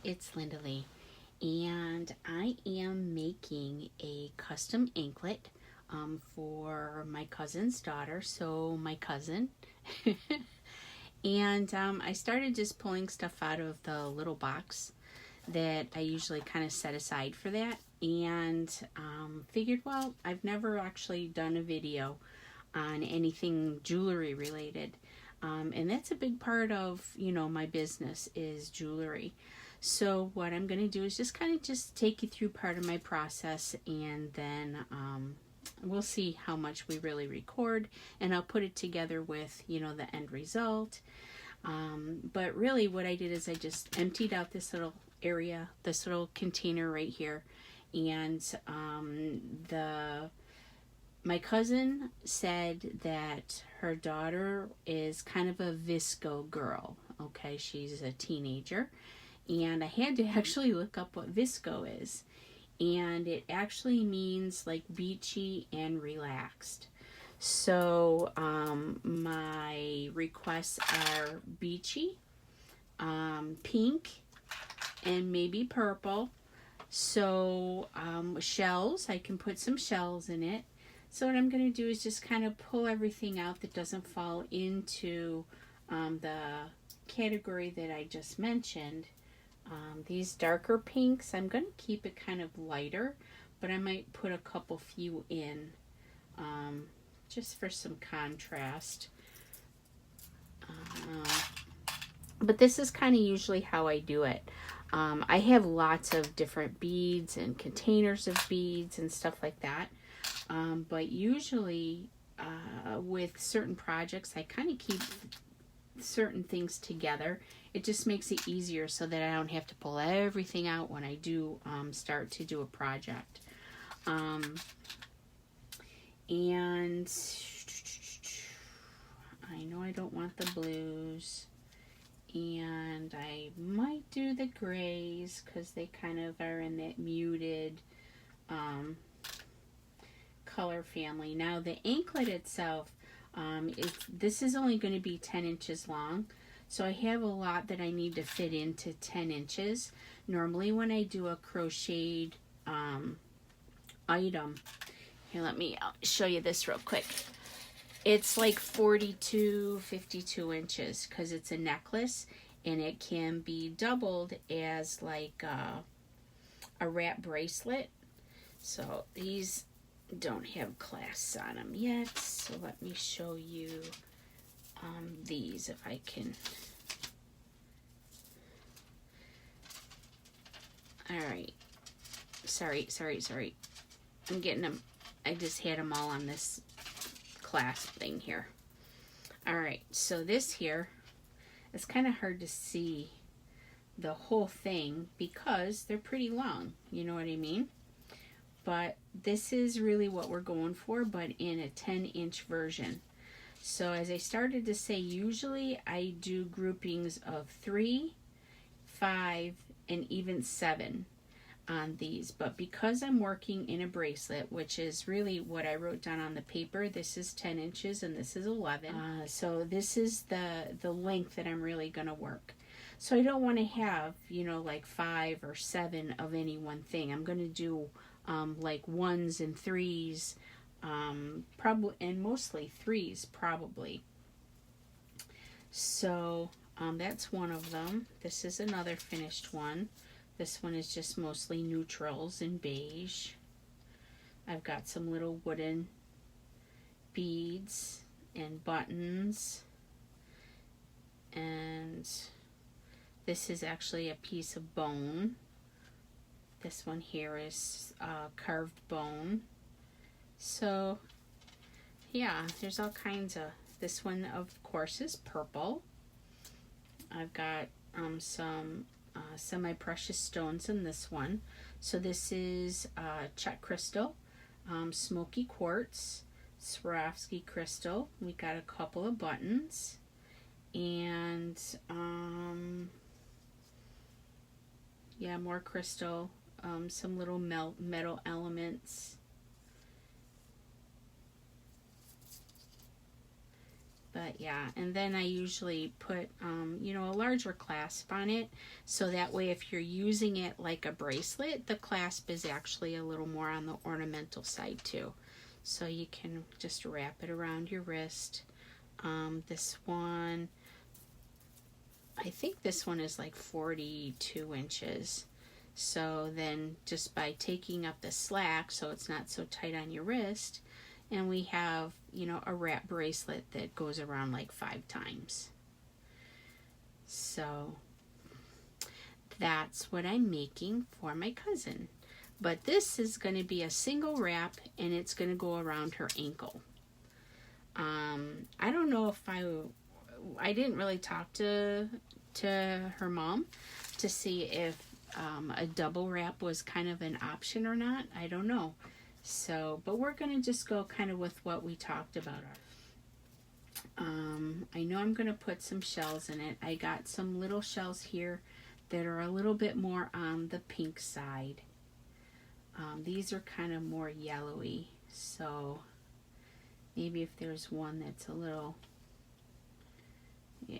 it's LindaLee, and I am making a custom anklet for my cousin's daughter, so my cousin. And I started just pulling stuff out of the little box that I usually kind of set aside for that, and figured, well, I've never actually done a video on anything jewelry related. And that's a big part of, my business is jewelry. So what I'm going to do is just kind of just take you through part of my process, and then we'll see how much we really record, and I'll put it together with, the end result. But really what I did is I just emptied out this little area, this little container right here, and my cousin said that her daughter is kind of a visco girl. Okay, she's a teenager, and I had to actually look up what visco is, and it actually means like beachy and relaxed. So my requests are beachy, pink, and maybe purple. So shells, I can put some shells in it. So what I'm going to do is just kind of pull everything out that doesn't fall into the category that I just mentioned. These darker pinks, I'm going to keep it kind of lighter, but I might put a couple few in just for some contrast. But this is kind of usually how I do it. I have lots of different beads and containers of beads and stuff like that. But usually with certain projects, I kind of keep certain things together. It just makes it easier so that I don't have to pull everything out when I do start to do a project. And I know I don't want the blues, and I might do the grays because they kind of are in that muted color family. Now the anklet itself, this is only going to be 10 inches long, so I have a lot that I need to fit into 10 inches. Normally when I do a crocheted item, here, let me show you this real quick. It's like 42, 52 inches because it's a necklace, and it can be doubled as like a wrap bracelet. So these don't have clasps on them yet, so let me show you these if I can. Alright, sorry, I'm getting them. I just had them all on this clasp thing here. Alright, so this here, it's kind of hard to see the whole thing because they're pretty long, you know what I mean? But this is really what we're going for, but in a 10-inch version. So as I started to say, usually I do groupings of 3, 5, and even 7 on these. But because I'm working in a bracelet, which is really what I wrote down on the paper, this is 10 inches and this is 11. So this is the length that I'm really going to work. So I don't want to have, like 5 or 7 of any one thing. I'm going to do like 1s and 3s, probably, and mostly 3s probably. So that's one of them. This is another finished one. This one is just mostly neutrals and beige. I've got some little wooden beads and buttons, and this is actually a piece of bone. This one here is carved bone. So yeah, there's all kinds of, this one of course is purple. I've got some semi-precious stones in this one. So this is Czech crystal, smoky quartz, Swarovski crystal. We got a couple of buttons, and yeah, more crystal, some little metal elements. But yeah, and then I usually put, you know, a larger clasp on it. So that way if you're using it like a bracelet, the clasp is actually a little more on the ornamental side too. So you can just wrap it around your wrist. This one, I think this one is like 42 inches. So then just by taking up the slack so it's not so tight on your wrist, and we have, you know, a wrap bracelet that goes around like 5 times. So that's what I'm making for my cousin. But this is going to be a single wrap, and it's going to go around her ankle. I don't know if I didn't really talk to her mom to see if a double wrap was kind of an option or not. I don't know. So, but we're going to just go kind of with what we talked about. I know I'm going to put some shells in it. I got some little shells here that are a little bit more on the pink side. These are kind of more yellowy, so maybe if there's one that's a little, yeah,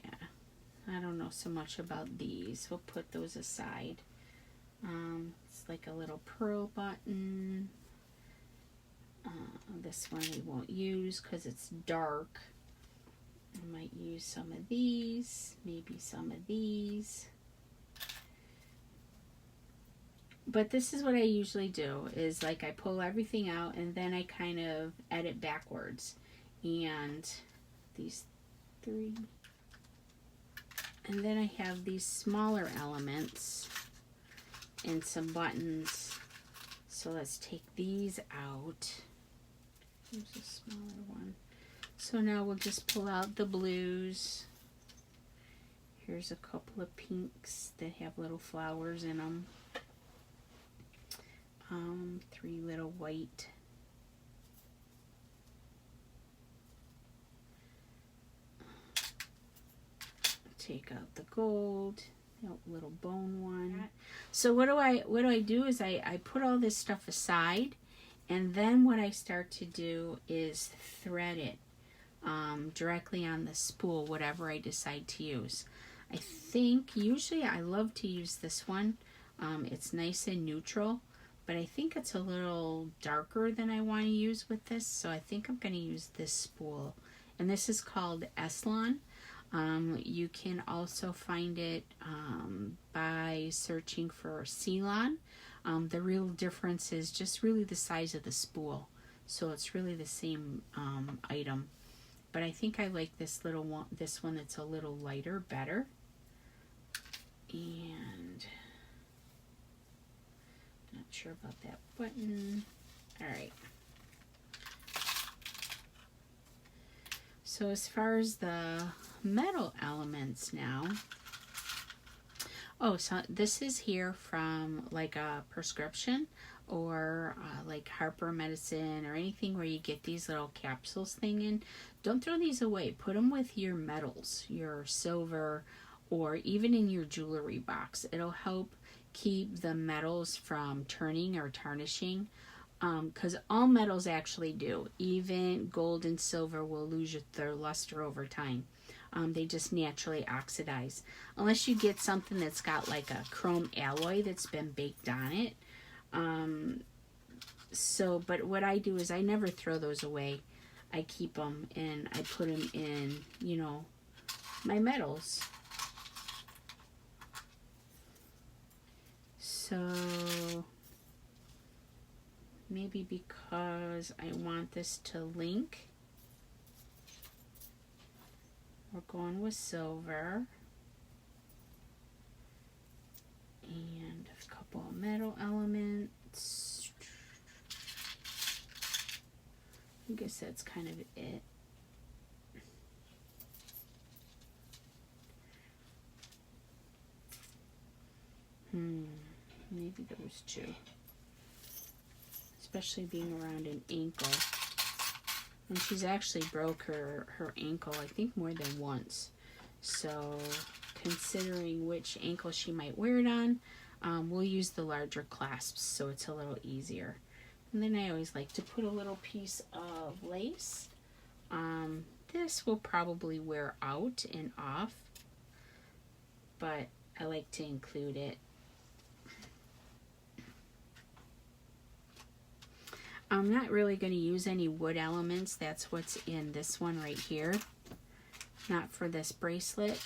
I don't know so much about these. We'll put those aside. It's like a little pearl button. This one we won't use because it's dark. I might use some of these, maybe some of these. But this is what I usually do, is like I pull everything out and then I kind of edit backwards. And these 3. And then I have these smaller elements and some buttons. So let's take these out. Here's a smaller one. So now we'll just pull out the blues. Here's a couple of pinks that have little flowers in them. 3 little white. Take out the gold. Little bone one. So what do I do is I put all this stuff aside, and then what I start to do is thread it directly on the spool, whatever I decide to use. I think usually I love to use this one. It's nice and neutral, but I think it's a little darker than I want to use with this, so I think I'm going to use this spool. And this is called Eslon. You can also find it by searching for Ceylon. The real difference is just really the size of the spool. So it's really the same item. But I think I like this little one, this one that's a little lighter, better. And not sure about that button. All right. So as far as the metal elements now, oh, so this is here from like a prescription or like Harper Medicine or anything where you get these little capsules thing in. Don't throw these away. Put them with your metals, your silver, or even in your jewelry box. It'll help keep the metals from turning or tarnishing. Because all metals actually do. Even gold and silver will lose their luster over time. They just naturally oxidize. Unless you get something that's got like a chrome alloy that's been baked on it. But what I do is I never throw those away. I keep them and I put them in, you know, my metals. So maybe because I want this to link, we're going with silver and a couple of metal elements. I guess that's kind of it. Maybe those two. Especially being around an ankle. And she's actually broke her ankle, I think, more than once. So, considering which ankle she might wear it on, we'll use the larger clasps so it's a little easier. And then I always like to put a little piece of lace. this will probably wear out and off, but I like to include it. I'm not really going to use any wood elements. That's what's in this one right here. Not for this bracelet.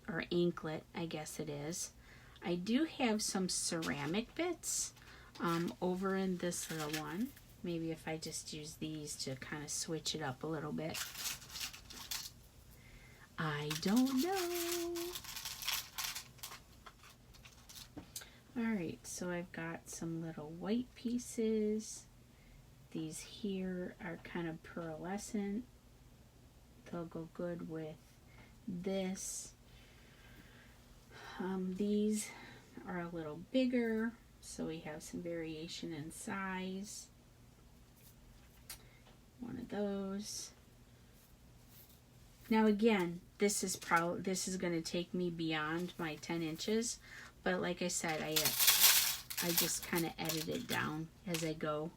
Or anklet, I guess it is. I do have some ceramic bits over in this little one. Maybe if I just use these to kind of switch it up a little bit. I don't know. Alright, so I've got some little white pieces. These here are kind of pearlescent. They'll go good with this. These are a little bigger, so we have some variation in size. One of those. Now again, this is going to take me beyond my 10 inches. But like I said, I just kind of edit it down as I go.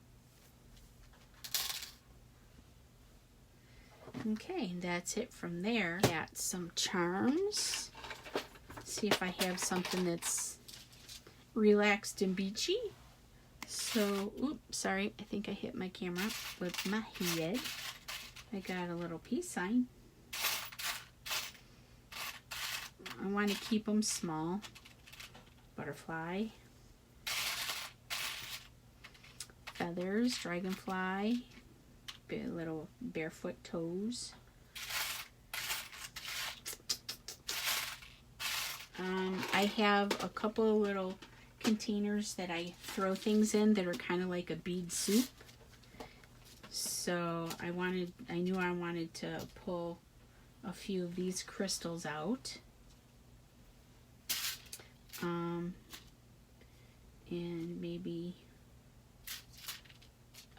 Okay, that's it from there. Got some charms. See if I have something that's relaxed and beachy. So, oops, sorry, I think I hit my camera with my head. I got a little peace sign. I want to keep them small. Butterfly, feathers, dragonfly, little barefoot toes. I have a couple of little containers that I throw things in that are kind of like a bead soup. So I knew I wanted to pull a few of these crystals out. And maybe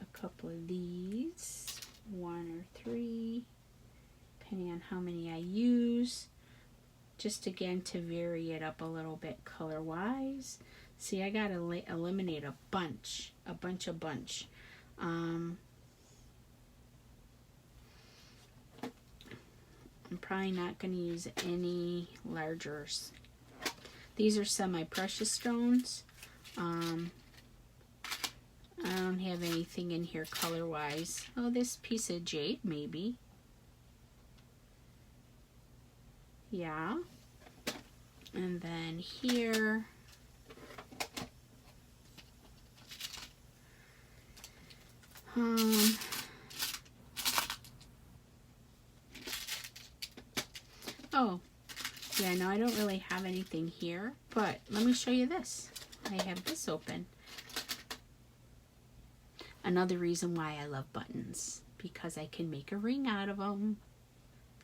a couple of these, 1 or 3, depending on how many I use, just again to vary it up a little bit color wise. See, I gotta eliminate a bunch. I'm probably not going to use any largers. These are semi-precious stones. I don't have anything in here color-wise. Oh, this piece of jade, maybe. Yeah. And then here. Oh. Yeah, no, I don't really have anything here, but let me show you this. I have this open. Another reason why I love buttons, because I can make a ring out of them.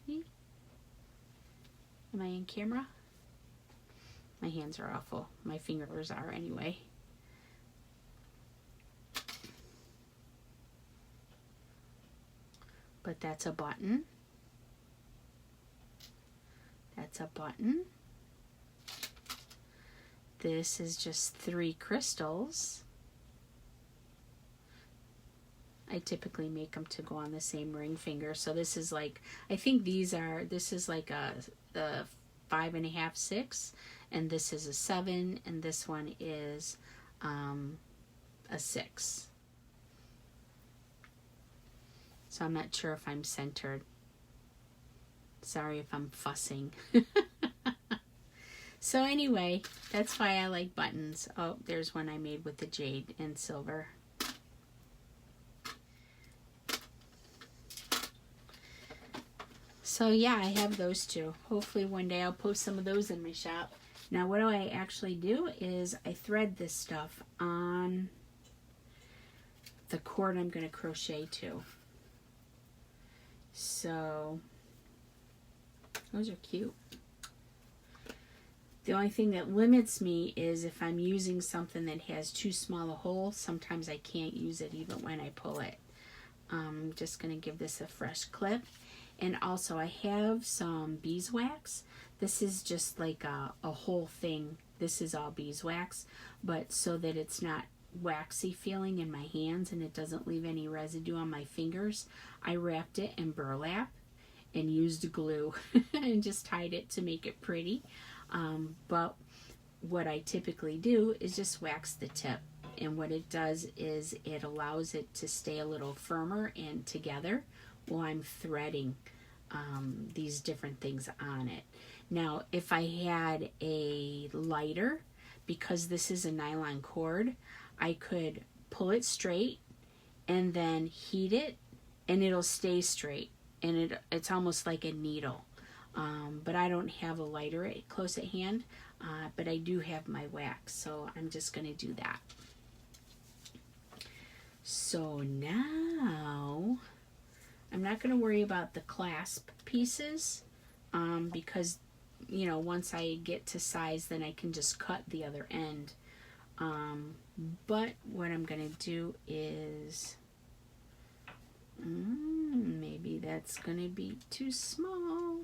See? Am I in camera? My hands are awful. My fingers are anyway. But that's a button. That's a button. This is just 3 crystals. I typically make them to go on the same ring finger. So this is like, I think this is like a 5.5, 6, and this is a 7, and this one is a 6. So I'm not sure if I'm centered. Sorry if I'm fussing. So anyway, that's why I like buttons. Oh, there's one I made with the jade and silver. So yeah, I have those two. Hopefully one day I'll post some of those in my shop. Now what do I actually do is I thread this stuff on the cord I'm going to crochet to. So those are cute. The only thing that limits me is if I'm using something that has too small a hole, sometimes I can't use it even when I pull it. I'm just going to give this a fresh clip. And also I have some beeswax. This is just like a whole thing. This is all beeswax, but so that it's not waxy feeling in my hands and it doesn't leave any residue on my fingers, I wrapped it in burlap and used glue and just tied it to make it pretty. But what I typically do is just wax the tip, and what it does is it allows it to stay a little firmer and together while I'm threading these different things on it. Now if I had a lighter, because this is a nylon cord, I could pull it straight and then heat it and it'll stay straight, and it's almost like a needle. But I don't have a lighter close at hand, but I do have my wax, so I'm just going to do that. So now I'm not going to worry about the clasp pieces because, you know, once I get to size, then I can just cut the other end. But what I'm going to do is, maybe that's going to be too small.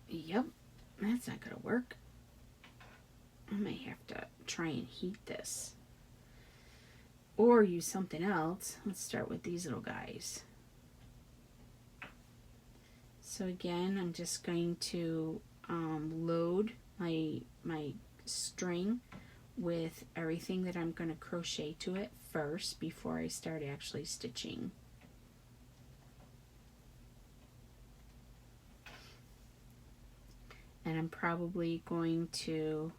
Yep, that's not going to work. I may have to try and heat this or use something else. Let's start with these little guys. So again, I'm just going to load my string with everything that I'm going to crochet to it first before I start actually stitching. And I'm probably going to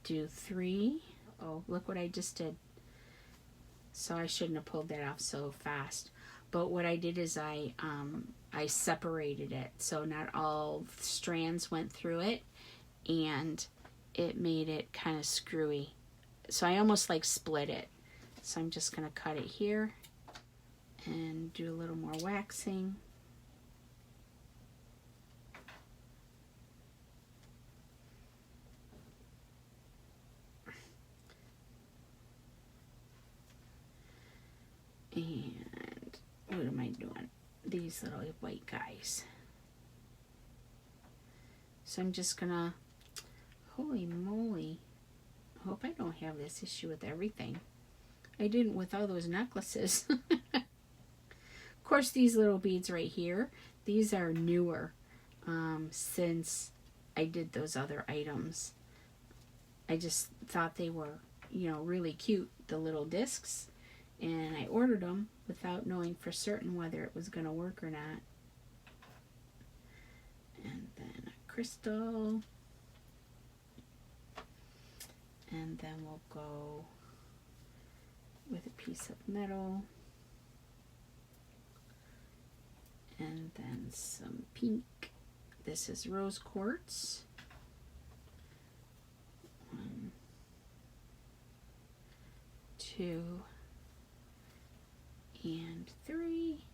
do 3. Oh, look what I just did. So I shouldn't have pulled that off so fast. But what I did is I separated it, so not all strands went through it, and it made it kind of screwy. So I almost like split it. So I'm just going to cut it here and do a little more waxing. And what am I doing? These little white guys. So I'm just gonna, holy moly, I hope I don't have this issue with everything. I didn't with all those necklaces. Of course, these little beads right here, these are newer since I did those other items. I just thought they were, you know, really cute, the little discs. And I ordered them without knowing for certain whether it was going to work or not. And then a crystal. And then we'll go with a piece of metal. And then some pink. This is rose quartz. 1, 2, and 3.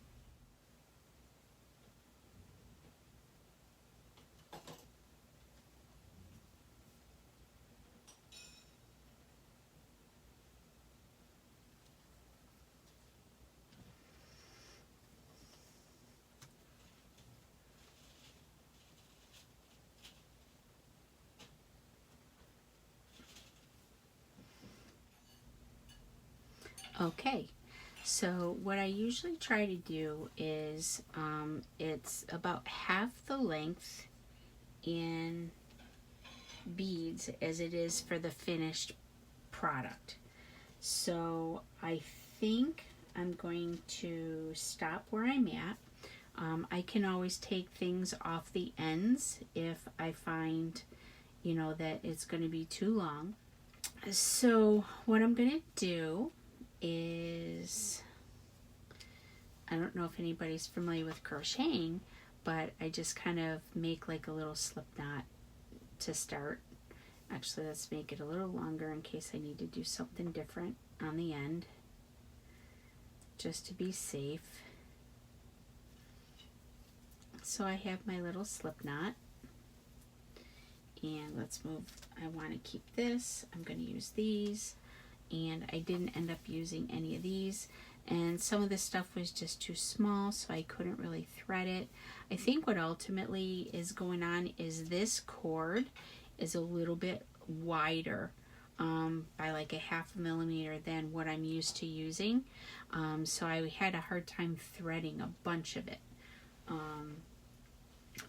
Okay. So what I usually try to do is it's about half the length in beads as it is for the finished product. So I think I'm going to stop where I'm at. I can always take things off the ends if I find, you know, that it's going to be too long. So what I'm going to do is, I don't know if anybody's familiar with crocheting, but I just kind of make like a little slip knot to start. Actually, let's make it a little longer in case I need to do something different on the end, just to be safe. So I have my little slip knot, and let's move. I want to keep this. I'm going to use these. And I didn't end up using any of these, and some of this stuff was just too small, so I couldn't really thread it. I think what ultimately is going on is this cord is a little bit wider by like a 0.5 millimeter than what I'm used to using, so I had a hard time threading a bunch of it.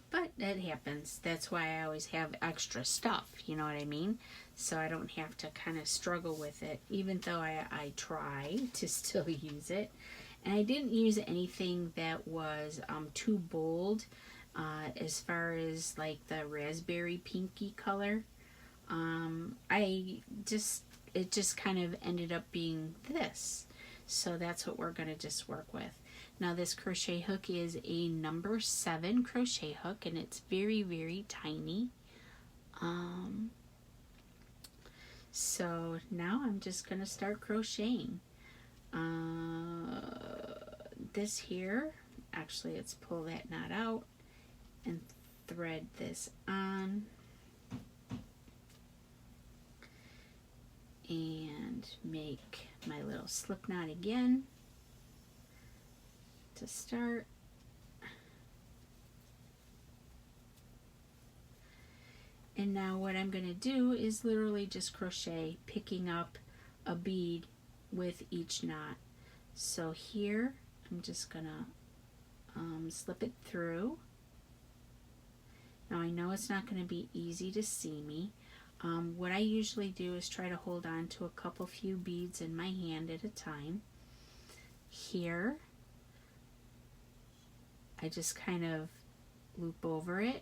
But that happens. That's why I always have extra stuff, you know what I mean? So I don't have to kind of struggle with it, even though I try to still use it. And I didn't use anything that was too bold as far as like the raspberry pinky color. It just kind of ended up being this. So that's what we're going to just work with. Now this crochet hook is a number 7 crochet hook, and it's very, very tiny. So now I'm just going to start crocheting. This here, actually let's pull that knot out and thread this on. And make my little slip knot again to start. And now what I'm going to do is literally just crochet, picking up a bead with each knot. So here I'm just going to slip it through. Now I know it's not going to be easy to see me. What I usually do is try to hold on to a few beads in my hand at a time. Here, I just kind of loop over it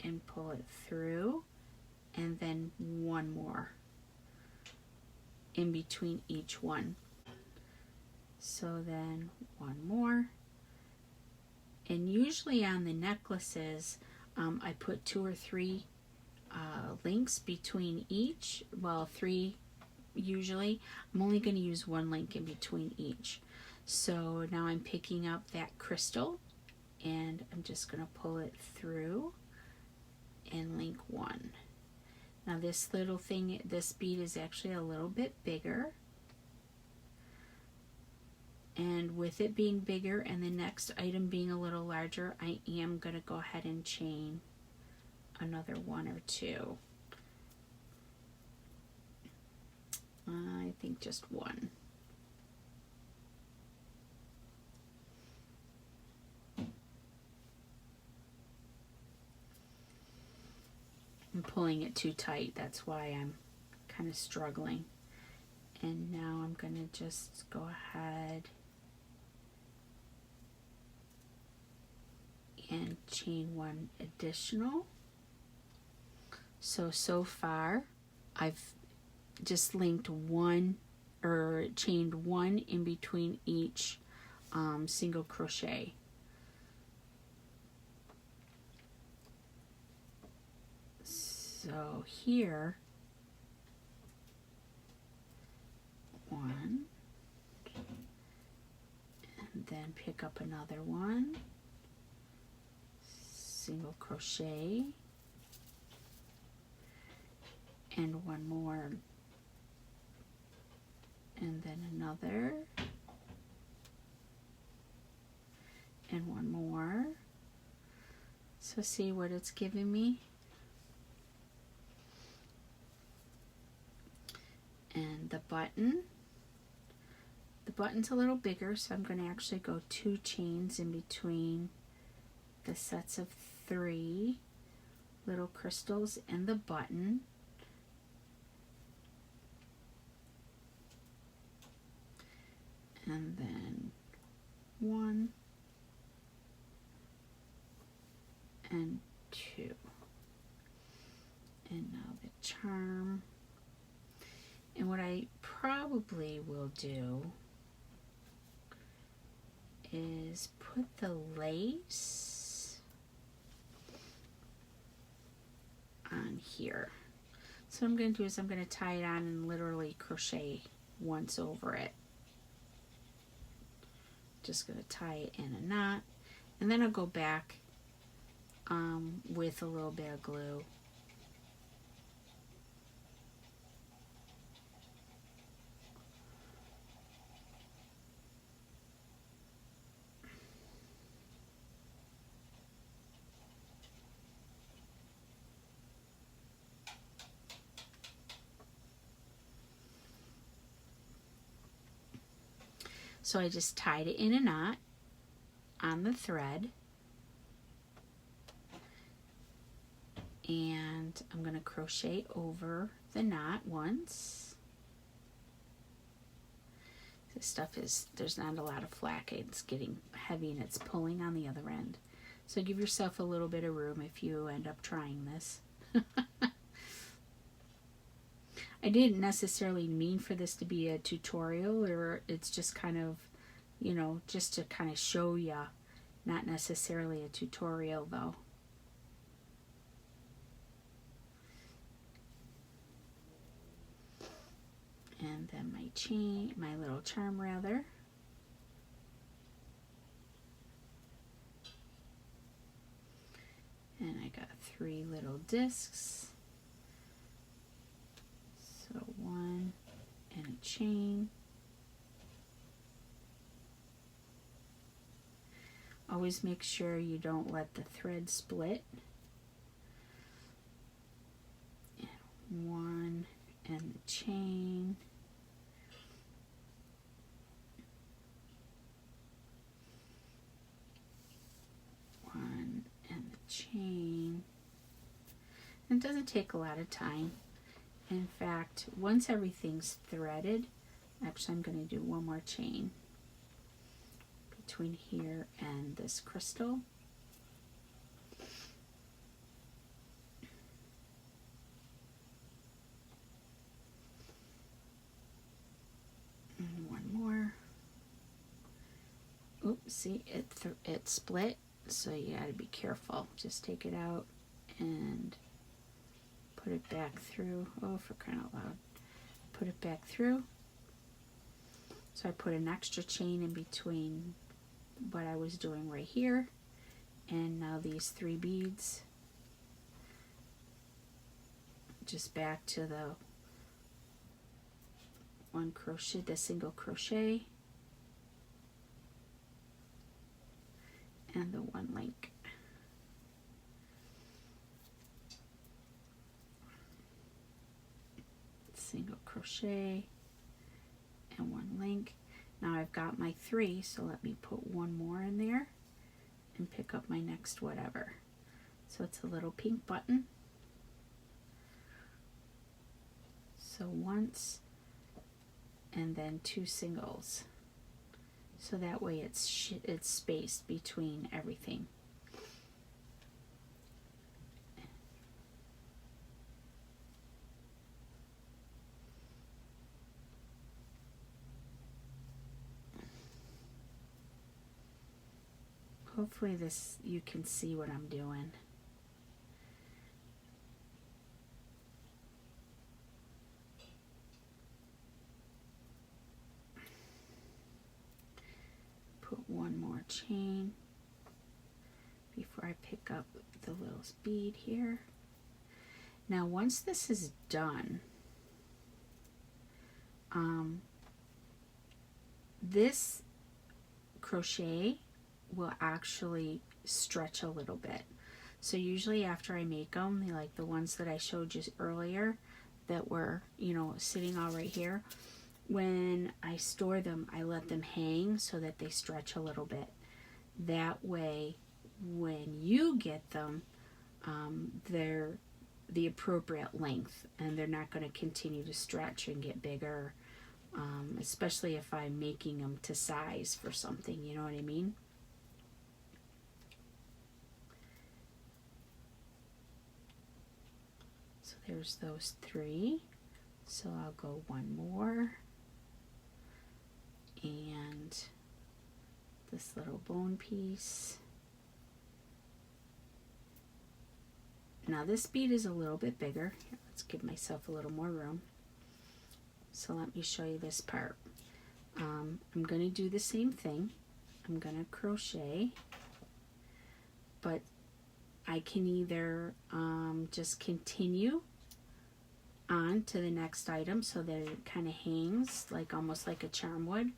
and pull it through, and then one more in between each one. So then one more. And usually on the necklaces, I put 2 or 3 links between each. Well, 3 usually. I'm only going to use 1 link in between each. So now I'm picking up that crystal, and I'm just going to pull it through and link 1. Now this little thing, this bead is actually a little bit bigger, and with it being bigger and the next item being a little larger, I am going to go ahead and chain another 1 or 2. I think just 1. I'm pulling it too tight, that's why I'm kind of struggling. And now I'm going to just go ahead and chain 1 additional. So far I've just linked 1 or chained 1 in between each single crochet. So here, 1, and then pick up another 1, single crochet, and 1 more, and then another, and 1 more. So see what it's giving me? And the button's a little bigger, so I'm going to actually go 2 chains in between the sets of 3 little crystals and the button. And then 1 and 2. And now the charm. And what I probably will do is put the lace on here. So what I'm going to do is I'm going to tie it on and literally crochet once over it. Just going to tie it in a knot, and then I'll go back with a little bit of glue. So I just tied it in a knot on the thread, and I'm going to crochet over the knot once. This stuff is, there's not a lot of slack, it's getting heavy and it's pulling on the other end. So give yourself a little bit of room if you end up trying this. I didn't necessarily mean for this to be a tutorial, or it's just kind of, you know, just to kind of show ya, not necessarily a tutorial though. And then my chain, my little charm rather. And I got 3 little discs. So 1 and a chain. Always make sure you don't let the thread split. And 1 and the chain. Chain. It doesn't take a lot of time. In fact, once everything's threaded, actually I'm going to do 1 more chain between here and this crystal. And 1 more. Oops, see, it split. So you got to be careful. Just take it out and put it back through. Oh, for crying out loud. Put it back through. So I put an extra chain in between what I was doing right here and now these 3 beads. Just back to the 1 crochet, the single crochet. And the 1 link. Single crochet and 1 link. Now I've got my 3, so let me put 1 more in there and pick up my next whatever. So it's a little pink button. So once and then 2 singles. So that way it's spaced between everything. Hopefully this, you can see what I'm doing. Put 1 more chain before I pick up the little bead here. Now once this is done, this crochet will actually stretch a little bit. So usually after I make them, like the ones that I showed you earlier that were, you know, sitting all right here, when I store them, I let them hang so that they stretch a little bit. That way, when you get them, they're the appropriate length and they're not going to continue to stretch and get bigger, especially if I'm making them to size for something, you know what I mean? So there's those 3. So I'll go 1 more. And this little bone piece. Now this bead is a little bit bigger. Here, let's give myself a little more room. So let me show you this part. I'm going to do the same thing. I'm going to crochet, but I can either just continue on to the next item so that it kind of hangs like almost like a charm would,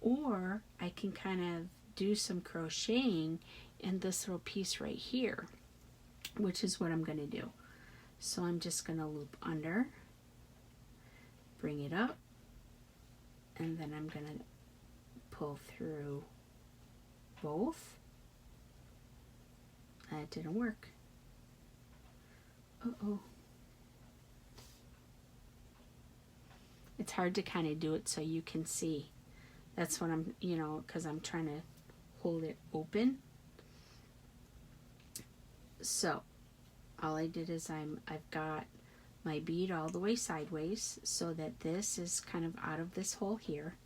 or I can kind of do some crocheting in this little piece right here, which is what I'm going to do. So I'm just going to loop under, bring it up, and then I'm going to pull through both. That didn't work. Uh-oh. It's hard to kind of do it so you can see. That's what I'm, you know, because I'm trying to hold it open. So all I did is I've got my bead all the way sideways so that this is kind of out of this hole here.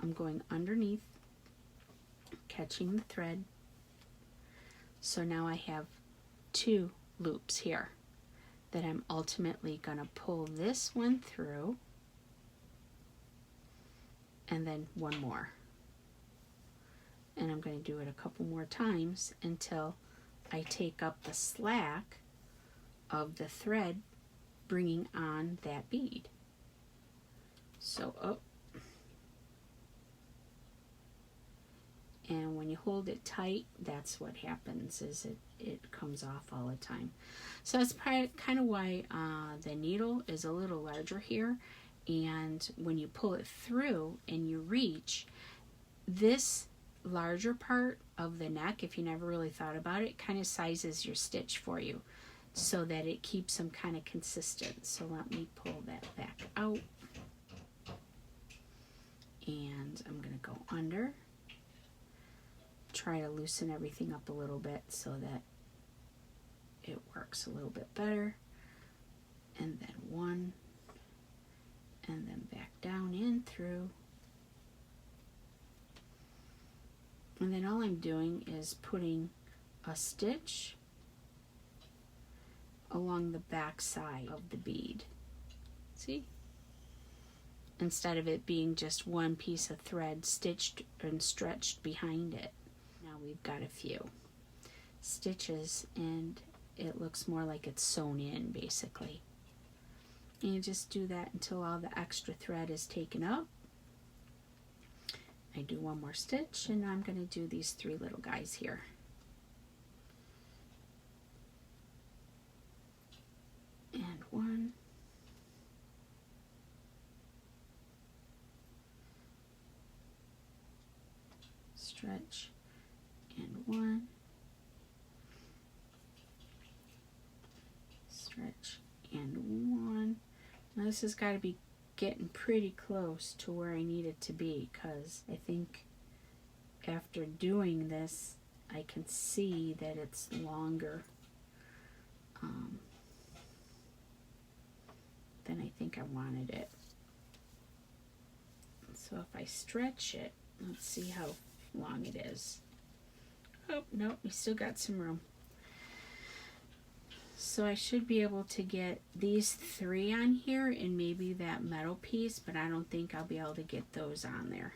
I'm going underneath, catching the thread. So now I have 2 loops here that I'm ultimately going to pull this one through and then one more. And I'm going to do it a couple more times until I take up the slack of the thread bringing on that bead. So up. And when you hold it tight, that's what happens, is it comes off all the time. So that's kind of why the needle is a little larger here. And when you pull it through and you reach, this larger part of the neck, if you never really thought about it, kind of sizes your stitch for you so that it keeps them kind of consistent. So let me pull that back out. And I'm going to go under. Try to loosen everything up a little bit so that it works a little bit better. And then one, and then back down in through. And then all I'm doing is putting a stitch along the back side of the bead. See? Instead of it being just one piece of thread stitched and stretched behind it. Now we've got a few stitches and it looks more like it's sewn in basically. And you just do that until all the extra thread is taken up. I do one more stitch and I'm going to do these 3 little guys here. And one. Stretch. And one. Stretch. And one. Now this has got to be getting pretty close to where I need it to be, because I think after doing this I can see that it's longer than I think I wanted it. So if I stretch it, let's see how long it is. Oh, no, we still got some room. So I should be able to get these 3 on here and maybe that metal piece, but I don't think I'll be able to get those on there.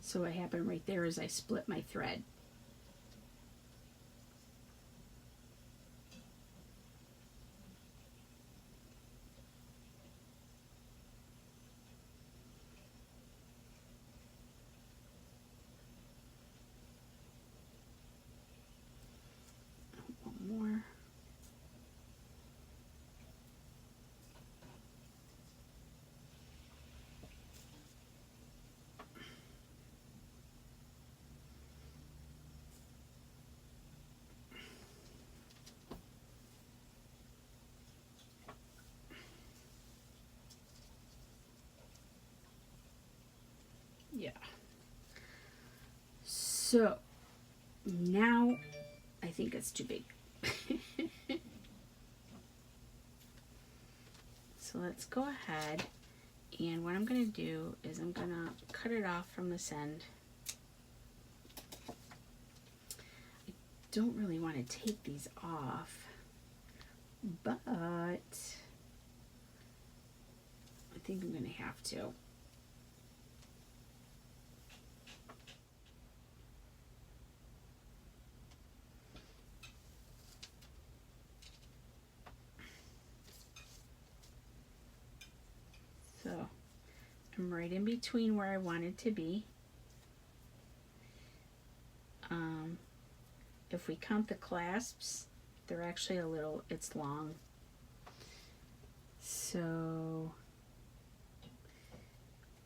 So what happened right there is I split my thread. One more. Yeah. So now I think it's too big. So let's go ahead, and what I'm going to do is I'm going to cut it off from this end. I don't really want to take these off, but I think I'm going to have to. So I'm right in between where I wanted to be. If we count the clasps, they're actually a little, it's long. So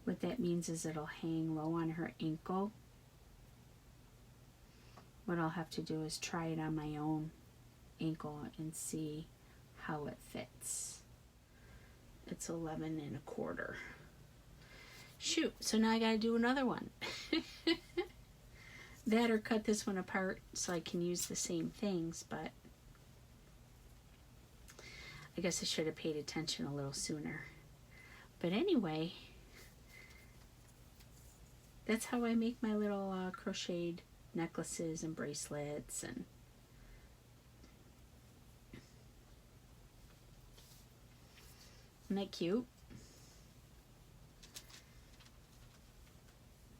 what that means is it'll hang low on her ankle. What I'll have to do is try it on my own ankle and see how it fits. It's 11 1/4. Shoot, so now I gotta do another one. That or cut this one apart so I can use the same things, but I guess I should have paid attention a little sooner. But anyway, that's how I make my little crocheted necklaces and bracelets. And isn't that cute?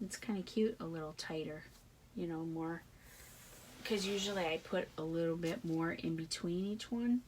It's kind of cute, a little tighter, you know, more, because usually I put a little bit more in between each one.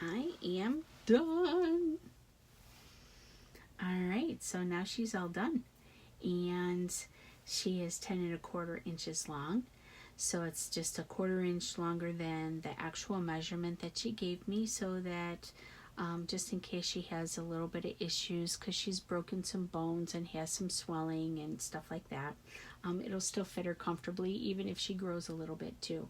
I am done. All right, so now she's all done. And she is 10 1/4 inches long. So it's just a 1/4 inch longer than the actual measurement that she gave me, so that just in case she has a little bit of issues because she's broken some bones and has some swelling and stuff like that, it'll still fit her comfortably even if she grows a little bit too.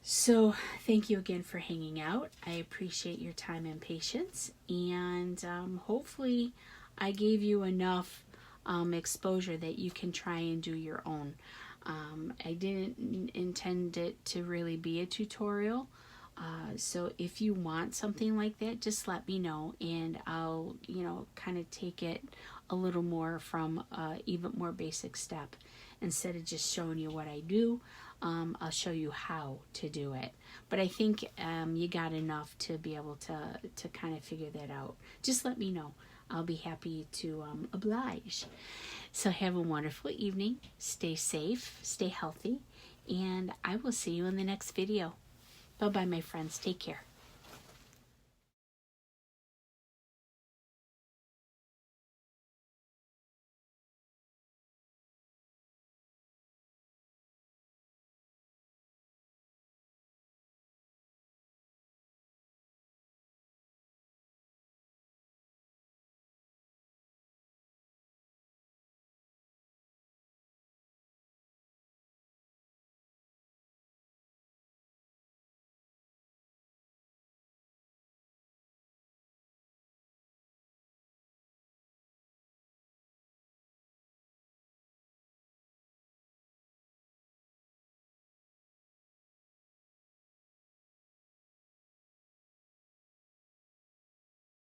So thank you again for hanging out. I appreciate your time and patience, and hopefully I gave you enough exposure that you can try and do your own. I didn't intend it to really be a tutorial, so if you want something like that, just let me know, and I'll, kind of take it a little more from even more basic step. Instead of just showing you what I do, I'll show you how to do it. But I think you got enough to be able to kind of figure that out. Just let me know. I'll be happy to oblige. So have a wonderful evening. Stay safe, stay healthy, and I will see you in the next video. Bye-bye, my friends. Take care.